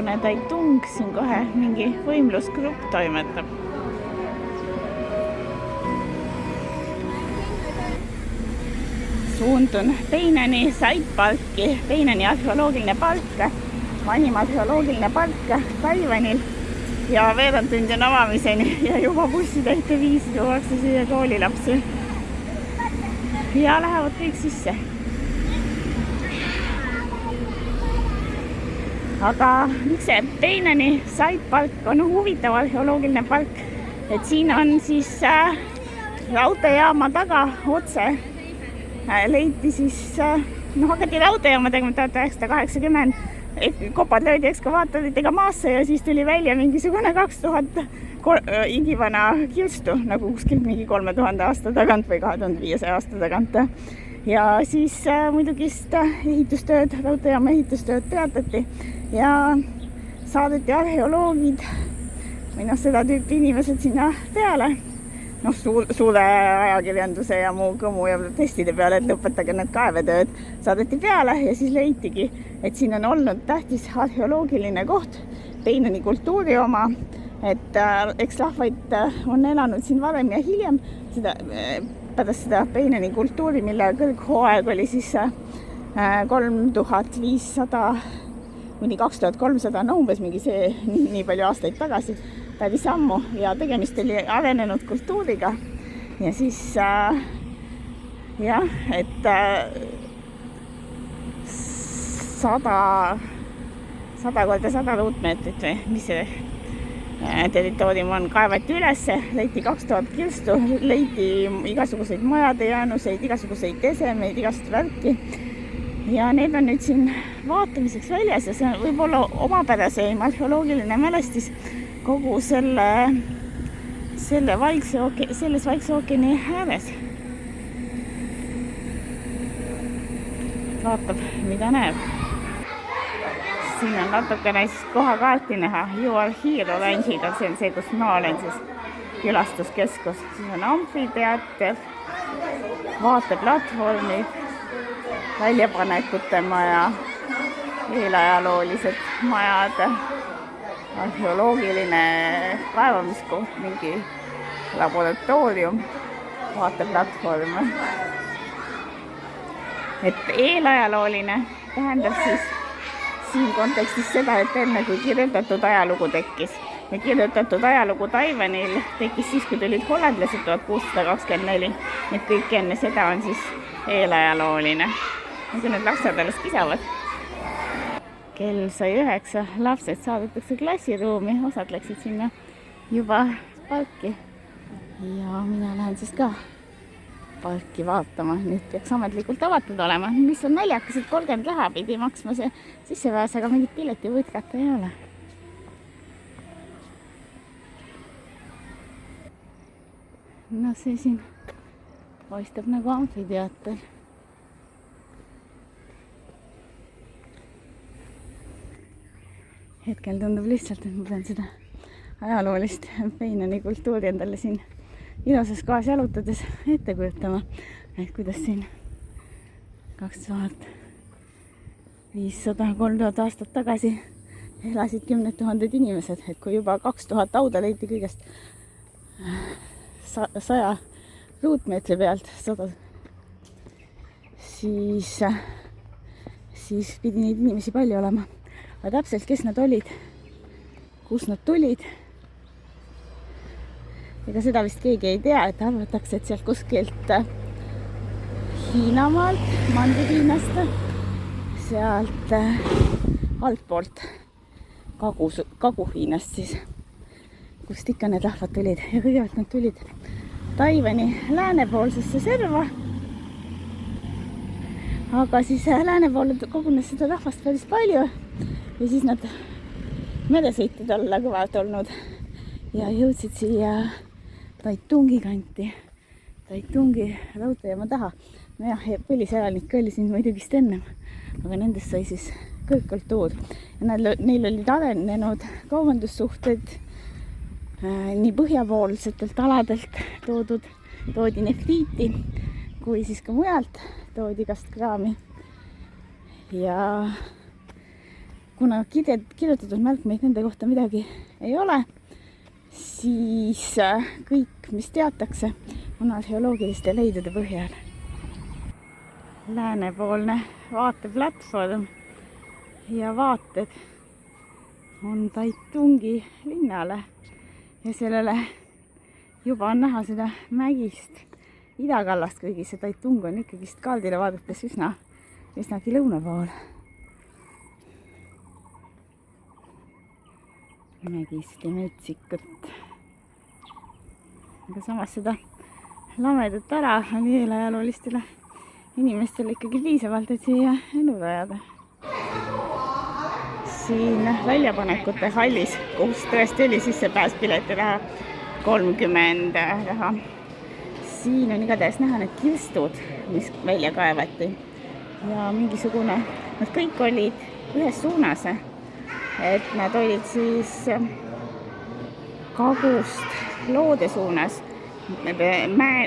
mingisugune Taitung, siin kohe mingi võimlusgrupp toimetab. Suundun Peinani Saitparki, Peinani arheoloogiline park, vanim arheoloogiline park Taiwanil ja veerand tundi on avamiseni ja juba bussitäite 5 tuuakse siia koolilapsi ja lähevad kõik sisse. Aga miks see Peinani Saitpark on huvitav arheoloogiline park, et siin on siis raudteejaama taga otse leiti siis, hakati raudteejaama tegema 1980, kopad löödi ekskavaatoritega maasse ja siis tuli välja mingisugune 2000 igivana kirstu, nagu kuskil mingi 3000 aasta tagant või 2500 aasta tagant. Ja siis muidugi ehitustööd, raudteejaama ehitustööd peatati ja saadeti arheoloogid või seda tüüpi inimesed sinna peale. Suure ajakirjanduse ja muu kõmu ja protestide peale, et lõpetage need kaevetööd, saadeti peale ja siis leitigi, et siin on olnud tähtis arheoloogiline koht, Peinani kultuuri oma, et eks rahvaid on elanud siin varem ja hiljem, pärast seda Peinani kultuuri, mille kõrghooaeg oli siis 3500 kuni 2300, umbes mingi see nii palju aastaid tagasi, päris ammu ja tegemist oli arenenud kultuuriga ja siis et 100 korda 100 ruutmeetrit või mis see territoorium on, kaevati ülesse, leiti 2000 kirstu, leiti igasuguseid majade jäänuseid, igasuguseid esemeid, igasugust värki ja need on nüüd siin vaatamiseks väljas ja see võib olla omapäraseim arheoloogiline mälestis kogu selles Vaikse ookeani ääres. Vaatab, mida näeb. Siin on natukene kohakaarti näha. You are here oranžid on see, kus ma olen siis külastuskeskus. Siis on amfiteater, vaateplatvormid, väljapanekute maja, eelajaloolised majad, arheoloogiline kaevamiskoht, mingi laboratoorium, vaateplatvorm. Et eelajalooline tähendab siis siin kontekstis seda, et enne kui kirjutatud ajalugu tekkis. Ja kirjutatud ajalugu Taiwanil tekkis siis, kui tulid hollandlased 1624. Et kõik enne seda on siis eelajalooline. Nagu need lapsed alles kisavad. Kell sai 9, lapsed saadetakse klassiruumi, osad läksid sinna juba parki ja mina lähen siis ka parki vaatama. Nüüd peaks ametlikult avatud olema, mis on naljakas, et 30 raha pidi maksma see sissepääs, aga mingit piletivõtkata ei ole. See siin paistab nagu amfiteater. Hetkel tundub lihtsalt, et ma pean seda ajaloolist Peinani kultuuri endale siin ilusas kohas jalutades ette kujutama, et kuidas siin 2500, 3000 aastat tagasi elasid 10 000 inimesed, et kui juba 2000 hauda leiti kõigest 100 ruutmeetri pealt, 100, siis pidi neid inimesi palju olema. Aga täpselt, kes nad olid, kus nad tulid. Ega seda vist keegi ei tea, et arvatakse, et sealt kuskilt Hiinamaalt, Mandri-Hiinast, sealt altpoolt Kagu-Hiinast siis, kust ikka need rahvad tulid. Ja kõigepealt nad tulid Taiwani läänepoolsesse serva. Aga siis lääne poole kogunes seda rahvast päris palju. Ja siis nad meresõitid olla kõvad olnud ja jõudsid siia Taitungi kanti, Taitungi raudteejaama taha. Põliselanik oli siin muidugist ennem, aga nendest sai siis kõrgkultuur. Ja neil olid arenenud kaubandussuhted nii põhjapoolsetelt aladelt toodi nefriiti, kui siis ka mujalt toodi igast kraami. Ja kuna kirjutatud märkmeid nende kohta midagi ei ole, siis kõik, mis teatakse, on arheoloogiliste leidude põhjal. Läänepoolne vaateplatvorm ja vaated on Taitungi linnale ja sellele juba on näha seda mägist idakallast, kuigi see Taitung on ikkagist kaardile vaadates üsnagi lõuna pool. Mägist ja metsikut. Aga samas seda lamedat ära on eelajaloolistele inimestele ikkagi piisavalt, et siia elu rajada. Siin väljapanekute hallis, kus tõesti oli sissepääs piletiraha 30 raha. Siin on igatahes näha need kirstud, mis välja kaevati. Ja mingisugune, nad kõik olid ühes suunas. Et nad olid siis kagust loode suunas.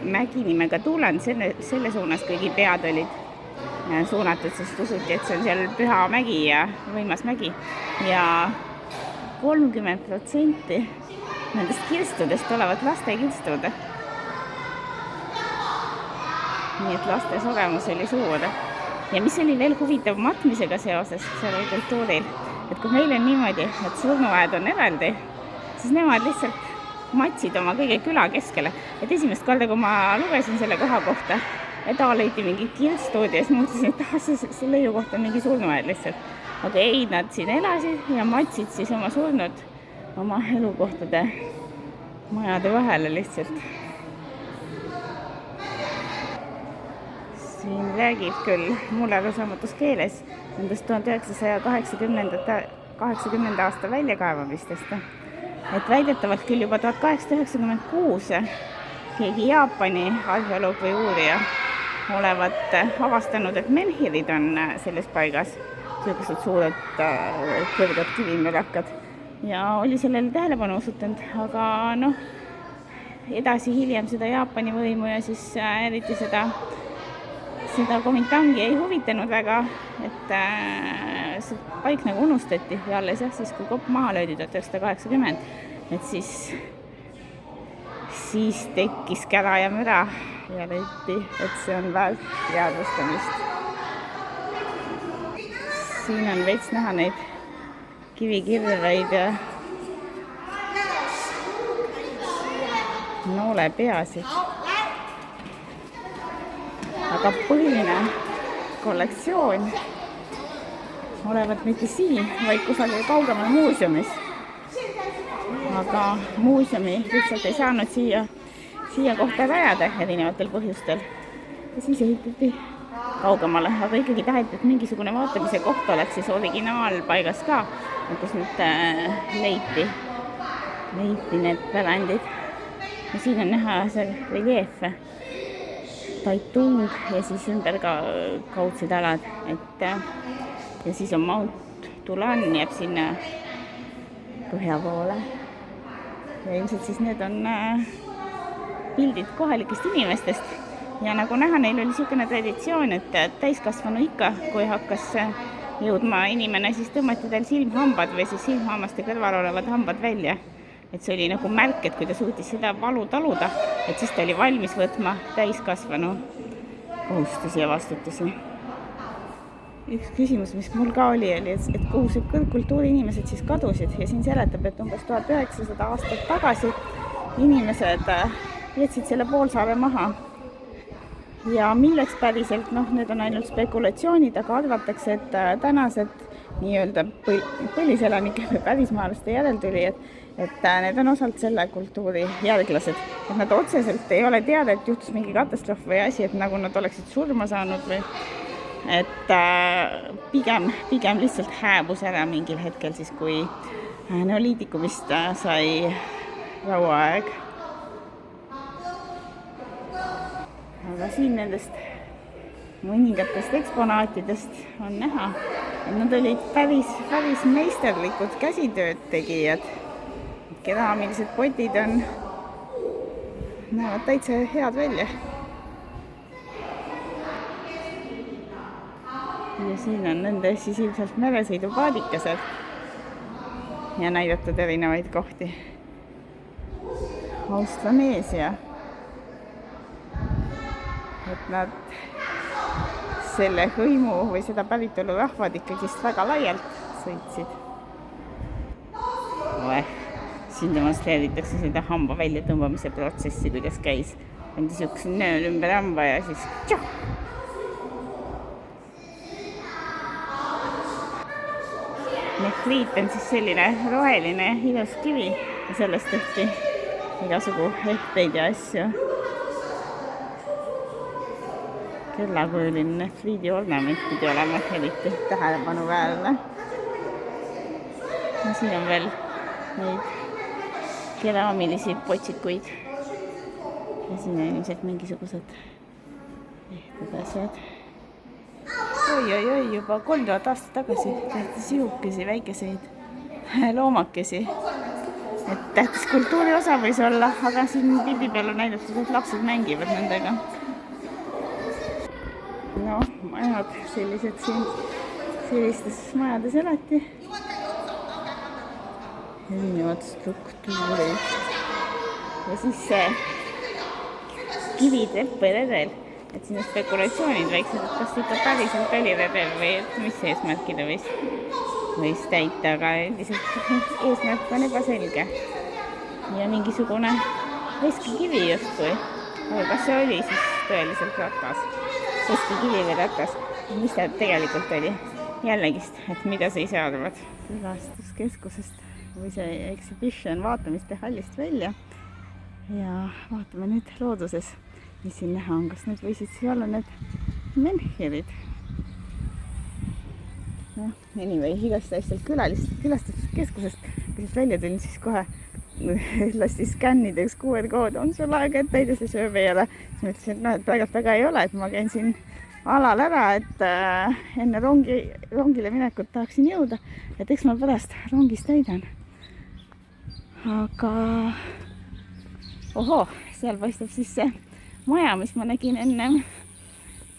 Mägi nimega Tuuland, selle suunas kõigi pead olid suunatud, sest usuti, et see on seal püha mägi ja võimas mägi. Ja 30% nendest kirstudest olevat laste kirstud. Nii et laste suremus oli suur. Ja mis oli veel huvitav matmisega seoses sellel kultuuril, et kui meil on niimoodi, et surnuaed on eraldi, siis nemad lihtsalt matsid oma kõige küla keskele. Et esimest korda, kui ma lugesin selle koha kohta, et leiti mingi kirstud ja siis mõtlesin, et see leiu kohta on mingi surnuaed lihtsalt. Aga ei, nad siin elasid ja matsid siis oma surnud oma elukohtade majade vahele lihtsalt. Siin räägib küll mulle arusaamatus keeles nendest 1980 aasta väljakaevamistest. Et väidetavalt küll juba 1896 keegi Jaapani arheoloog või uurija olevat avastanud, et menhirid on selles paigas, sellised suured kõrged kivimürakad. Ja oli sellele tähelepanu osutanud, aga edasi hiljem seda Jaapani võimu ja siis eriti seda Komintangi ei huvitanud väga, et see paik nagu unustati ja alles siis, kui kopp maha löödi 1980, et siis tekkis kära ja müra ja leiti, et see on väärt teadvustamist. Siin on veits näha neid kivikirveid ja noolepeasid. Aga põhiline kollektsioon olevat mitte siin, vaid kusagil kaugemal muuseumis. Aga muuseumi lihtsalt ei saanud siia kohta rajada erinevatel põhjustel. Ja siis ehitati kaugemale, aga ikkagi taheti, et mingisugune vaatamise koht oleks siis originaalpaigas ka, kus nüüd leiti need pärandid. Ja siin on näha see reljeef. Taitung ja siis ümber ka kaudsed alad, ja siis on Mount Tulan jääb sinna põhja poole. Ja ilmselt siis need on pildid kohalikest inimestest ja nagu näha, neil oli niisugune traditsioon, et täiskasvanu ikka, kui hakkas jõudma inimene, siis tõmmati tal silmhambad või siis silmhammaste kõrval olevad hambad välja. Et see oli nagu märk, et kui ta suutis seda valu taluda, et siis ta oli valmis võtma täiskasvanu kohustusi ja vastutusi. Üks küsimus, mis mul ka oli, et kuhu see kõrgkultuuri inimesed siis kadusid ja siin seletab, et umbes 1900 aastat tagasi inimesed jätsid selle poolsaare maha. Ja milleks päriselt, need on ainult spekulatsioonid, aga arvatakse, et tänased nii-öelda põliselanike või pärismaalaste järeltulijad, et need on osalt selle kultuuri järglased. Et nad otseselt ei ole teada, et juhtus mingi katastroof või asi, et nagu nad oleksid surma saanud või et pigem lihtsalt hääbus ära mingil hetkel siis, kui neoliitikumist sai rauaaeg. Aga siin nendest mõningatest eksponaatidest on näha, et nad olid päris meisterlikud käsitööd tegijad. Keraamilised potid näevad täitsa head välja. ja siin on nende siis ilmselt meresõidupaadikesed ja näidatud erinevaid kohti. Austraneesia. Et nad selle hõimu või seda päritolu rahvad ikkagist väga laialt sõitsid. Siin demonstreeritakse seda hamba välja tõmbamise protsessi, kuidas käis. Pandi siukse nööl ümber hamba ja siis tšoh! Nefriit on siis selline roheline ilus kivi ja sellest tehti igasugu ehteid ja asju. Kellakujuline nefriidi ornament pidi olema eriti tähelepanuväärne. Ja siin on veel neid keraamilisi potsikuid. Ja siin on ilmselt mingisugused ehted asjad. Oi, juba 3000 aastat tagasi tehti sihukesi väikeseid loomakesi. Et tähtis kultuuri osa võis olla, aga siin pildi peal on näidatud, et lapsed mängivad nendega. No, majad sellised siin, sellistes majades elati. Erinevad struktuurid. Ja siis see kivitrepperedel, et siin on spekulatsioonid väiksed, et kas ikka päriselt oli redel või et mis eesmärkide võis täita, aga üldiselt eesmärk on ebaselge. Ja mingisugune veskikivi justkui, aga kas see oli siis tõeliselt ratas? Veskikivi või ratas, mis ta tegelikult oli? Jällegist, et mida sa ise arvad? Külastuskeskusest või see exhibition vaatamiste hallist välja ja vaatame nüüd looduses, mis siin näha on. Kas need võisid siis olla need menhirid? No, anyway, igastahes külastuskeskusest, kes välja tulin, siis kohe lasti skannida üks QR-kood, on sul aega, et täida see sööb ei ole. Siis ma ütlesin, et praegult väga ei ole, et ma käin siin alal ära, et enne rongile minekut tahaksin jõuda, et eks ma pärast rongis täidan. Aga seal paistab siis see maja, mis ma nägin ennem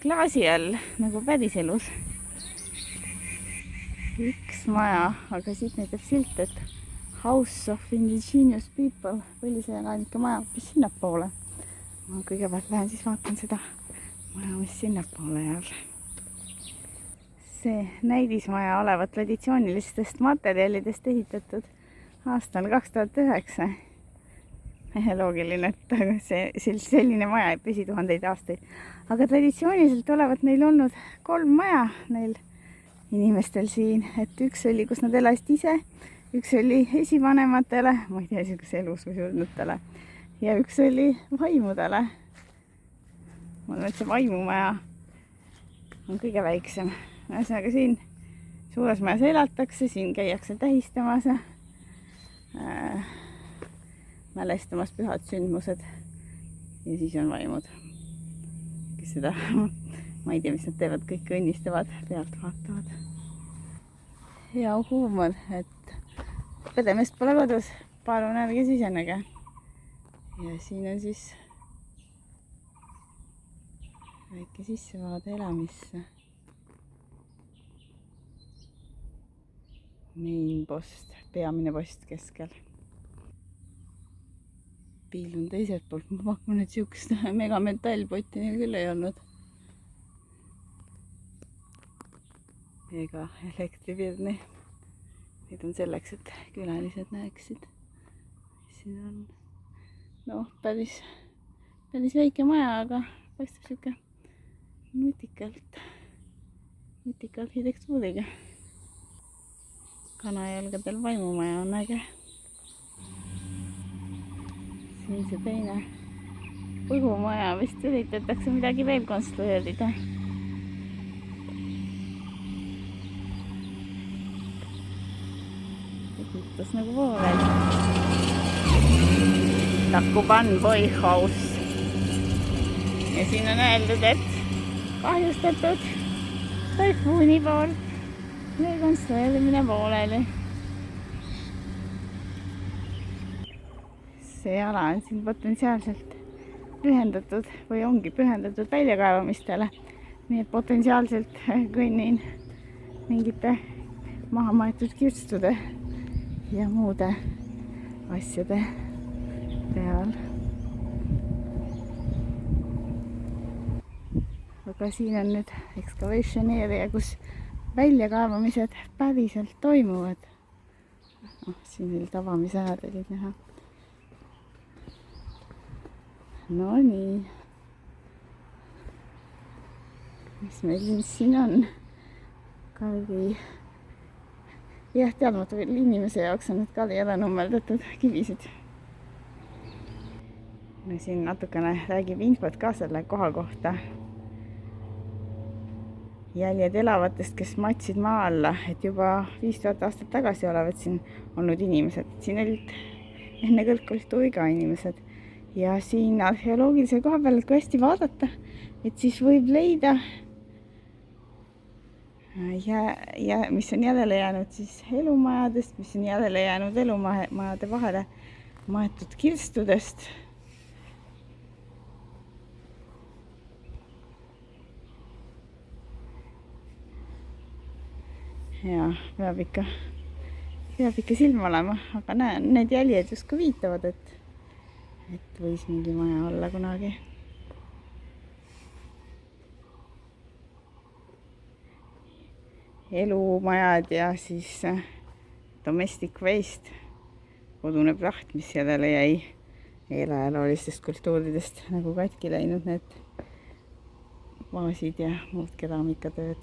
klaasi all nagu päriselus. Üks maja, aga siit näitab silt, et House of Indigenous People, põliselanike maja, mis sinnapoole. Ma kõigepealt lähen siis vaatan seda maja, mis sinnapoole jääb. See näidismaja olevat traditsioonilistest materjalidest ehitatud aastal 2009. Loogiline, et selline maja ei püsi tuhandeid aastaid. Aga traditsiooniliselt olevat neil olnud 3 maja neil inimestel siin. Et üks oli, kus nad elasid ise. Üks oli esivanematele, ma ei tea, selgus elus või surnutele. Ja üks oli vaimudele. Ma arvan, et see vaimumaja on kõige väiksem. Ühesõnaga siin suures majas elatakse, siin käiakse tähistamas, mälestamas pühad sündmused. Ja siis on vaimud, kes seda, ma ei tea, mis nad teevad, kõik õnnistavad, pealt vaatavad. Hea huumor, et pedemeest pole kodus, palun ärge sisenege. Ja siin on siis väike sissevaade elamisse. Main post, peamine post keskel. Piil on teiselt poolt, ma pakun, et siukest megametallpotti neil küll ei olnud. Ega elektrivirni. Need on selleks, et külalised näeksid. Siin on päris väike maja, aga paistab siuke nutikalt arhitektuuriga. Kanajalgadel vaimumaja on äge. Siin see teine põhumaja, vist üritatakse midagi veel konstrueerida. Kiitos nagu poolel. Takuban Boy House. Ja siin on öeldud, et kahjustatud taifuuni poolt rekonstrueerimine pooleli. See ala on siin potentsiaalselt pühendatud või ongi pühendatud väljakaevamistele. nii et potentsiaalselt kõnnin mingite maha maetud kirstude ja muude asjade peal. Aga siin on nüüd excavation area, kus väljakaevamised päriselt toimuvad. Siin veel tavamise ajad olid näha. No nii. Mis meil siin on? Kalli. Jah, teadmatu inimese jaoks on need kalli ära nummeldatud kivisid. No siin natukene räägib infot ka selle koha kohta. Jäljed elavatest, kes matsid maa alla, et juba 5000 aastat tagasi olevat siin olnud inimesed. Siin olid enne kõlkoltuuri ka inimesed. Ja siin arheoloogilise koha peal, kui hästi vaadata, et siis võib leida ja mis on järele jäänud siis elumajadest, mis on järele jäänud elumajade vahele maetud kirstudest. Ja peab ikka silma olema, aga näen, need jäljed justkui viitavad, et võis mingi maja olla kunagi. Elumajad ja siis domestic waste, kodune praht, mis järele jäi eelajaloolistest kultuuridest, nagu katki läinud need vaasid ja muud keraamikatööd.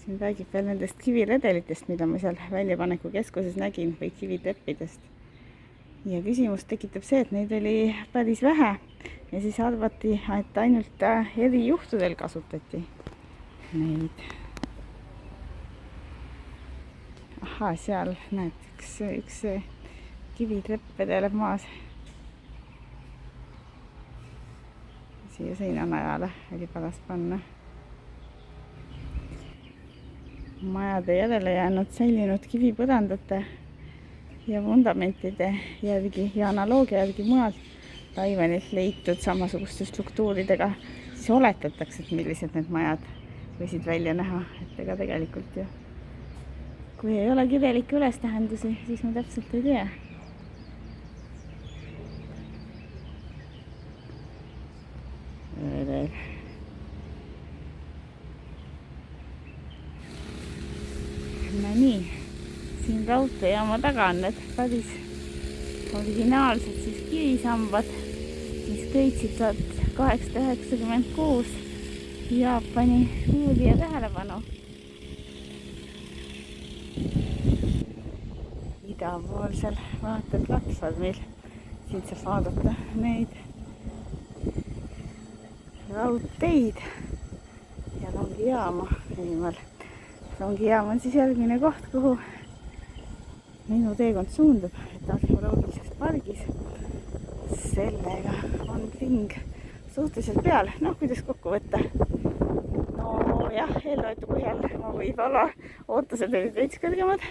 Siin räägib veel nendest kiviredelitest, mida ma seal väljapaneku keskuses nägin, või kiviteppidest. Ja küsimus tekitab see, et neid oli päris vähe ja siis arvati, et ainult erijuhtudel kasutati neid. Ahaa, seal näed, üks kivitrepp vedeleb maas. Siia seinanajale oli paras panna. Majade järele jäänud säilinud kivipõrandate ja fundamentide järgi ja analoogia järgi mujalt Taiwanilt leitud samasuguste struktuuridega, siis oletatakse, et millised need majad võisid välja näha, et ega tegelikult ju kui ei ole kirjalikke ülestähendusi, siis ma täpselt ei tea. No nii, siin raudteejaama taga on need päris originaalsed siis kivisambad, mis kõitsid 1896 Jaapani uurija tähelepanu. Idapoolsel vaateplatvormil siit saab vaadata neid raudteid ja rongijaama eemal. Rongijaam on siis järgmine koht, kuhu minu teekond suundub, et arheoloogilises pargis sellega on ring suhteliselt peal. Noh, kuidas kokku võtta? No jah, eelloetu põhjal võib-olla ootused olid veits kõrgemad,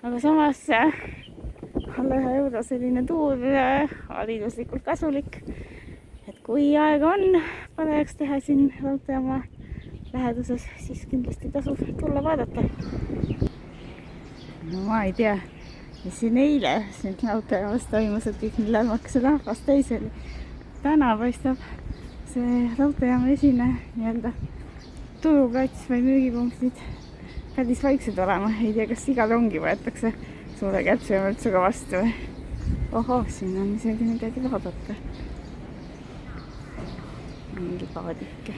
aga samas alla €1 selline tuur hariduslikult kasulik. Et kui aega on parajaks teha siin raudteejaama läheduses, siis kindlasti tasub tulla vaadata. No ma ei tea, mis siin eile siin raudteejaamas toimus, et kõik nii lärmakas rahvast täis oli. Täna paistab see raudteejaama esine nii-öelda turuplats või müügipunktid päris vaiksed olema. Ei tea, kas iga rongi võetakse suure käpsema üldse ka vastu või. Oho, siin on isegi midagi vaadata. Mingi paadike.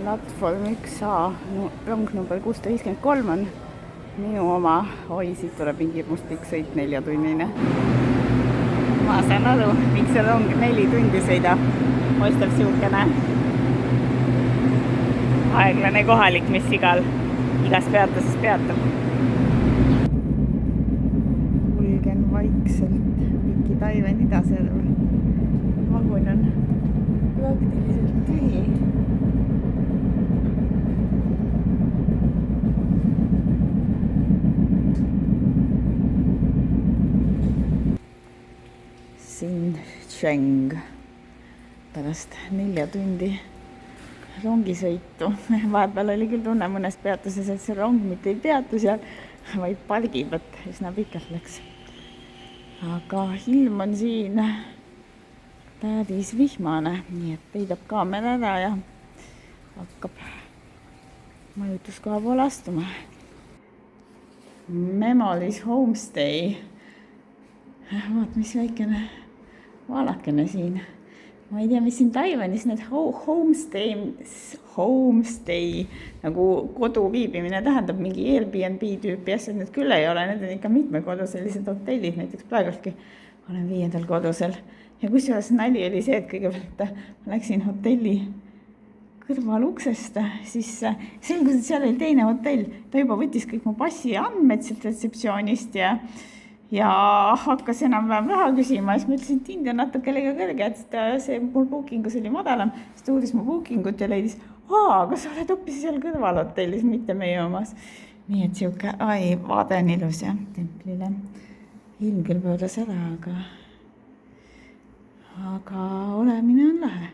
Platvorm 1A, rong number 653 on minu oma. Oi, siit tuleb mingi hirmust pikk sõit, 4-tunnine. Ma saan aru, miks see rong 4 tundi sõidab. Paistab siukene aeglane kohalik, mis igas peatuses peatab. Kulgen vaikselt piki Taiwan idaserv. Vagun on Kaohsiung pärast 4 tundi rongisõitu. Vahepeal oli küll tunne mõnes peatuses, et see rong mitte ei peatu seal, vaid pargib, et üsna pikalt läks. Aga ilm on siin päris vihmane, nii et peidab kaamera ära ja hakkab majutuskoha poole astuma. Memories Homestay. Vaat, mis väikene vaalakene siin. Ma ei tea, mis siin Taiwanis need homestay nagu kodu viibimine tähendab, mingi Airbnb tüüpi asjad, need küll ei ole, need on ikka mitmekodu sellised hotellid, näiteks praegultki olen 5. kodusel. Ja kusjuures nali oli see, et kõigepealt ma läksin hotelli kõrvaluksest, siis selgus, et seal oli teine hotell. Ta juba võttis kõik mu passi andmed sealt retseptsioonist ja hakkas enam-vähem raha küsima. Siis ma ütlesin, et hind on natuke liiga kõrge, et see mul bookingus oli madalam. Siis ta uuris mu bookingut ja leidis, aga sa oled hoopis seal kõrvalhotellis, mitte meie omas. Nii et siuke, vaade on ilus jah, templile. Ilm küll pööras ära, aga olemine on lahe.